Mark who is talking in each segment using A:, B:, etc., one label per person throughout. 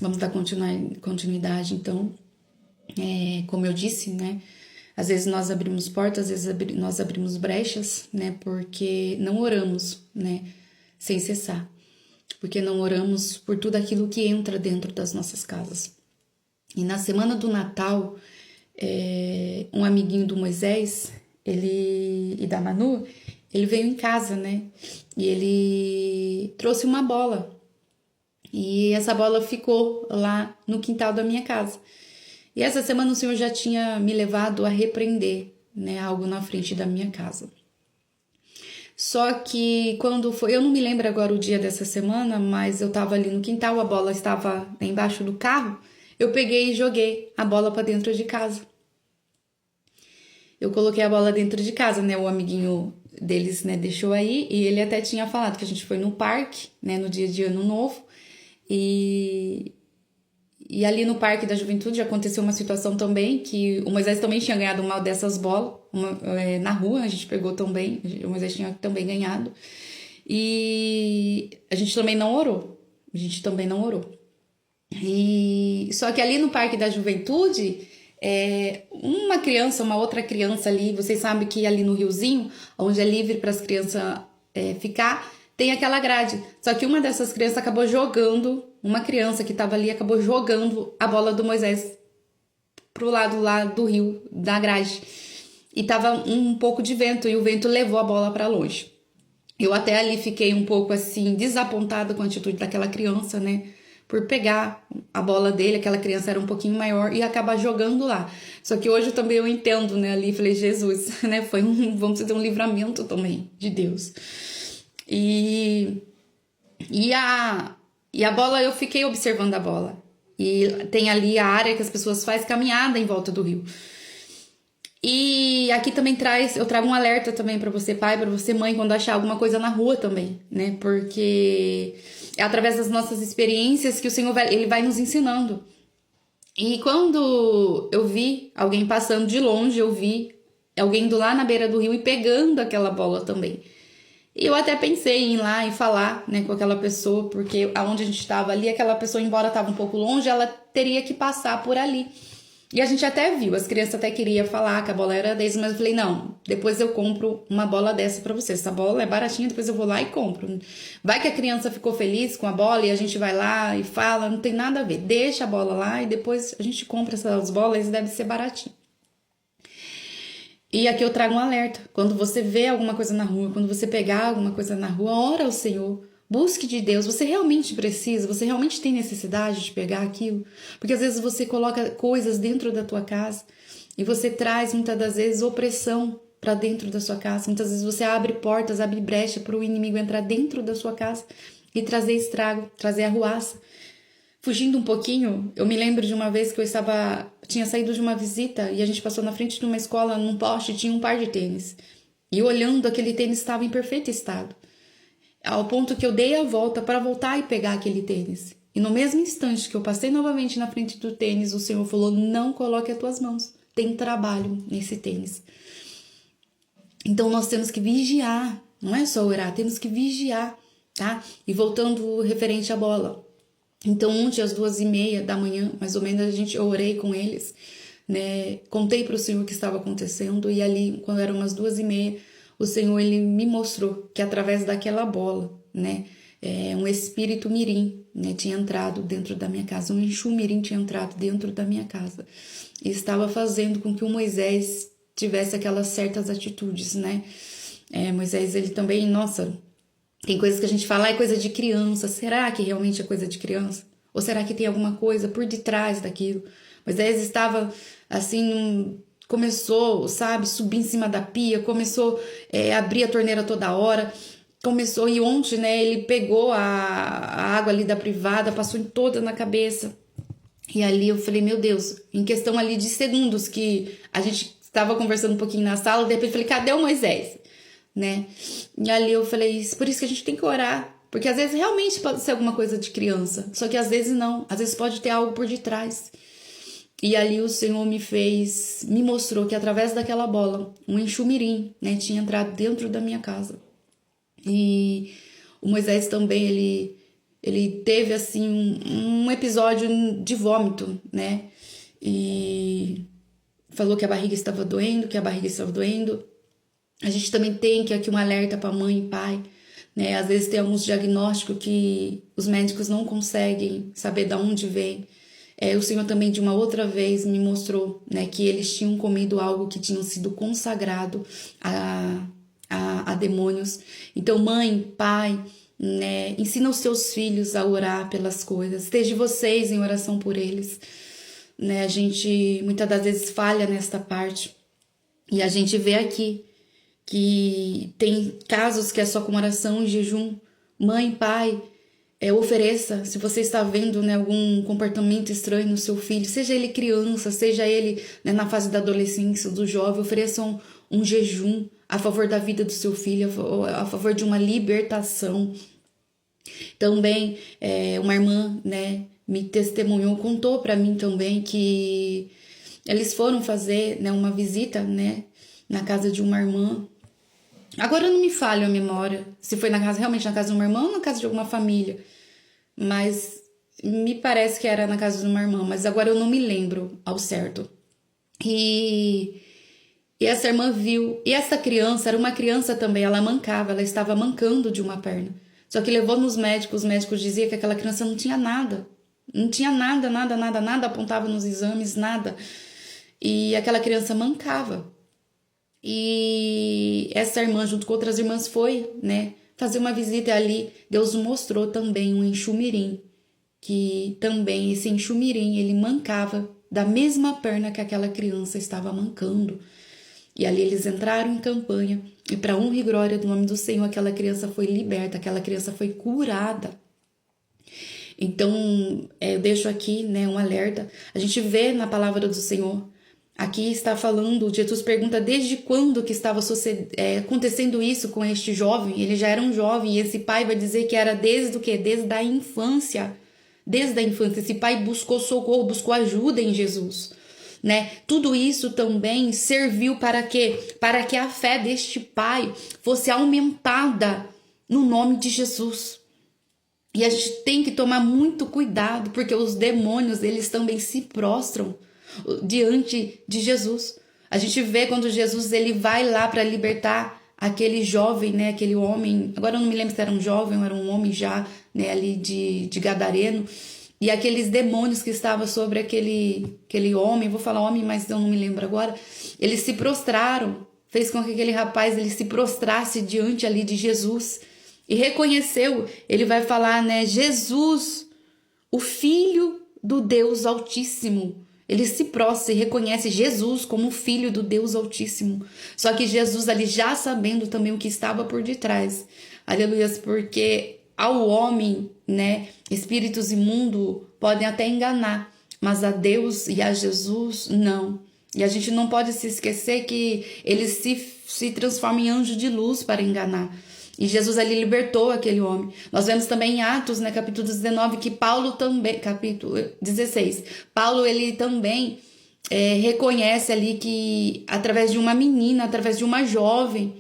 A: Vamos dar continuidade, então. Como eu disse, né? Às vezes nós abrimos portas, às vezes nós abrimos brechas, né? Porque não oramos, né? Sem cessar. Porque não oramos por tudo aquilo que entra dentro das nossas casas. E na semana do Natal, um amiguinho do Moisés, e da Manu, ele veio em casa, né? E ele trouxe uma bola. E essa bola ficou lá no quintal da minha casa. E essa semana o Senhor já tinha me levado a repreender, né, algo na frente da minha casa. Só que quando foi, eu não me lembro agora o dia dessa semana, mas eu estava ali no quintal, a bola estava embaixo do carro, eu peguei e joguei a bola para dentro de casa. Eu coloquei a bola dentro de casa, né, o amiguinho deles, né, deixou aí, e ele até tinha falado que a gente foi no parque, né, no dia de Ano Novo, e ali no Parque da Juventude aconteceu uma situação também que o Moisés também tinha ganhado uma dessas bolas na rua, a gente pegou também, o Moisés tinha também ganhado. E a gente também não orou. E só que ali no Parque da Juventude, uma outra criança ali, vocês sabem que ali no riozinho, onde é livre para as crianças ficar, tem aquela grade. Só que uma dessas crianças acabou jogando, uma criança que estava ali acabou jogando a bola do Moisés pro lado lá do rio, da grade. E tava um pouco de vento e o vento levou a bola para longe. Eu até ali fiquei um pouco assim desapontada com a atitude daquela criança, né? Por pegar a bola dele, aquela criança era um pouquinho maior e acabar jogando lá. Só que hoje também eu entendo, né? Ali falei, Jesus, né? Vamos ter um livramento também de Deus. E a bola, eu fiquei observando a bola. E tem ali a área que as pessoas fazem caminhada em volta do rio. E aqui também eu trago um alerta também para você, pai, para você, mãe, quando achar alguma coisa na rua também, né? Porque é através das nossas experiências que o Senhor ele vai nos ensinando. E quando eu vi alguém passando de longe, eu vi alguém indo lá na beira do rio e pegando aquela bola também. E eu até pensei em ir lá e falar, né, com aquela pessoa, porque aonde a gente estava ali, aquela pessoa, embora estava um pouco longe, ela teria que passar por ali. E a gente até viu, as crianças até queriam falar que a bola era deles, mas eu falei, não, depois eu compro uma bola dessa pra você. Essa bola é baratinha, depois eu vou lá e compro. Vai que a criança ficou feliz com a bola e a gente vai lá e fala, não tem nada a ver. Deixa a bola lá e depois a gente compra essas bolas e deve ser baratinho. E aqui eu trago um alerta. Quando você vê alguma coisa na rua, quando você pegar alguma coisa na rua, ora ao Senhor. Busque de Deus. Você realmente precisa? Você realmente tem necessidade de pegar aquilo? Porque às vezes você coloca coisas dentro da tua casa e você traz muitas das vezes opressão para dentro da sua casa. Muitas vezes você abre portas, abre brecha para o inimigo entrar dentro da sua casa e trazer estrago, trazer arruaça. Fugindo um pouquinho, eu me lembro de uma vez que tinha saído de uma visita e a gente passou na frente de uma escola, num poste, tinha um par de tênis. E olhando, aquele tênis estava em perfeito estado. Ao ponto que eu dei a volta para voltar e pegar aquele tênis. E no mesmo instante que eu passei novamente na frente do tênis, o Senhor falou, não coloque as tuas mãos. Tem trabalho nesse tênis. Então nós temos que vigiar. Não é só orar, temos que vigiar, tá? E voltando referente à bola. Então, ontem às 2h30 da manhã, mais ou menos, eu orei com eles, né? Contei para o Senhor o que estava acontecendo e ali, quando eram umas 2h30, o Senhor, ele me mostrou que através daquela bola, né? Um espírito mirim, né? Tinha entrado dentro da minha casa, um Exu mirim tinha entrado dentro da minha casa e estava fazendo com que o Moisés tivesse aquelas certas atitudes, né? Moisés, ele também, nossa... Tem coisas que a gente fala, é coisa de criança. Será que realmente é coisa de criança? Ou será que tem alguma coisa por detrás daquilo? Moisés estava assim, começou, sabe, subir em cima da pia, começou a abrir a torneira toda hora. Começou, e ontem, né, ele pegou a água ali da privada, passou toda na cabeça. E ali eu falei, meu Deus, em questão ali de segundos que a gente estava conversando um pouquinho na sala, de repente eu falei, cadê o Moisés? Né? E ali eu falei, por isso que a gente tem que orar, porque às vezes realmente pode ser alguma coisa de criança, só que às vezes não, às vezes pode ter algo por detrás. E ali o Senhor me mostrou que através daquela bola, um Exu mirim, né, tinha entrado dentro da minha casa. E o Moisés também, ele ele teve assim um episódio de vômito, né? E falou que a barriga estava doendo, que a barriga estava doendo. A gente também tem que aqui um alerta para mãe e pai, né? Às vezes tem alguns diagnósticos que os médicos não conseguem saber de onde vem. O Senhor também de uma outra vez me mostrou, né, que eles tinham comido algo que tinha sido consagrado a demônios. Então, mãe, pai, né, ensina os seus filhos a orar pelas coisas. Esteja vocês em oração por eles. Né? A gente muitas das vezes falha nesta parte. E a gente vê aqui que tem casos que é só com oração e jejum. Mãe, pai, ofereça, se você está vendo, né, algum comportamento estranho no seu filho, seja ele criança, seja ele, né, na fase da adolescência, do jovem, ofereçam um jejum a favor da vida do seu filho, a favor de uma libertação. Também uma irmã, né, me testemunhou, contou para mim também que eles foram fazer, né, uma visita, né, na casa de uma irmã. Agora não me falha a memória se foi realmente na casa de uma irmã ou na casa de alguma família, mas me parece que era na casa de uma irmã, mas agora eu não me lembro ao certo. E essa irmã viu, e essa criança era uma criança também, ela mancava, ela estava mancando de uma perna. Só que levou nos médicos, os médicos diziam que aquela criança não tinha nada. Não tinha nada, apontava nos exames, nada. E aquela criança mancava. E essa irmã, junto com outras irmãs, foi, né, fazer uma visita e ali. Deus mostrou também um enxumirim, que também esse enxumirim, ele mancava da mesma perna que aquela criança estava mancando. E ali eles entraram em campanha e para honra e glória do nome do Senhor, aquela criança foi liberta, aquela criança foi curada. Então, eu deixo aqui, né, um alerta. A gente vê na palavra do Senhor, aqui está falando, Jesus pergunta desde quando que estava acontecendo isso com este jovem. Ele já era um jovem e esse pai vai dizer que era desde o quê? Desde a infância. Desde a infância, esse pai buscou socorro, buscou ajuda em Jesus. Né? Tudo isso também serviu para quê? Para que a fé deste pai fosse aumentada no nome de Jesus. E a gente tem que tomar muito cuidado, porque os demônios, eles também se prostram diante de Jesus. A gente vê quando Jesus ele vai lá para libertar aquele jovem, né, aquele homem, agora eu não me lembro se era um jovem ou era um homem já, né, ali de Gadareno, e aqueles demônios que estavam sobre aquele homem, vou falar homem, mas eu não me lembro agora, eles se prostraram, fez com que aquele rapaz ele se prostrasse diante ali de Jesus e reconheceu, ele vai falar, né, Jesus, o Filho do Deus Altíssimo. Ele se prostra e reconhece Jesus como Filho do Deus Altíssimo. Só que Jesus ali já sabendo também o que estava por detrás. Aleluia, porque ao homem, né, espíritos imundos podem até enganar, mas a Deus e a Jesus não. E a gente não pode se esquecer que eles se transformam em anjo de luz para enganar. E Jesus ali libertou aquele homem. Nós vemos também em Atos, né, capítulo 19, que Paulo também, capítulo 16, Paulo ele também reconhece ali que através de uma menina, através de uma jovem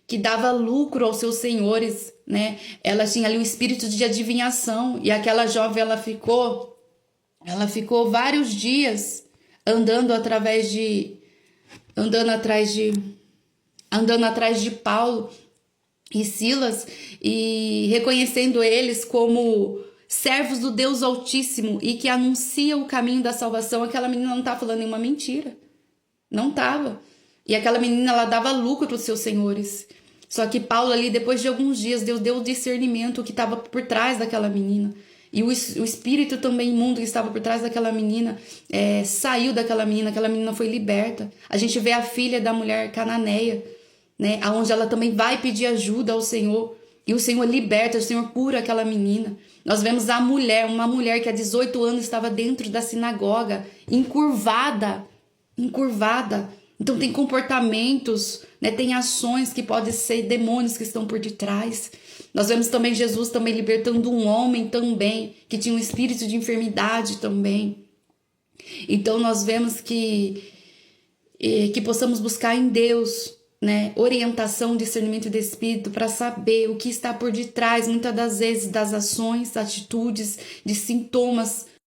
A: que dava lucro aos seus senhores, né, ela tinha ali um espírito de adivinhação e aquela jovem ela ficou vários dias andando atrás de Paulo e Silas e reconhecendo eles como servos do Deus Altíssimo e que anunciam o caminho da salvação. Aquela menina não estava falando nenhuma mentira, não estava. E aquela menina ela dava lucro para os seus senhores. Só que Paulo ali, depois de alguns dias, Deus deu o discernimento que estava por trás daquela menina. E o espírito também imundo que estava por trás daquela menina saiu daquela menina, aquela menina foi liberta. A gente vê a filha da mulher cananeia, né, onde ela também vai pedir ajuda ao Senhor, e o Senhor liberta, o Senhor cura aquela menina. Nós vemos uma mulher que há 18 anos estava dentro da sinagoga, encurvada. Então tem comportamentos, né, tem ações que podem ser demônios que estão por detrás. Nós vemos também Jesus também libertando um homem também, que tinha um espírito de enfermidade também. Então nós vemos que possamos buscar em Deus, né, orientação, discernimento de espírito para saber o que está por detrás, muitas das vezes, das ações, atitudes, de sintomas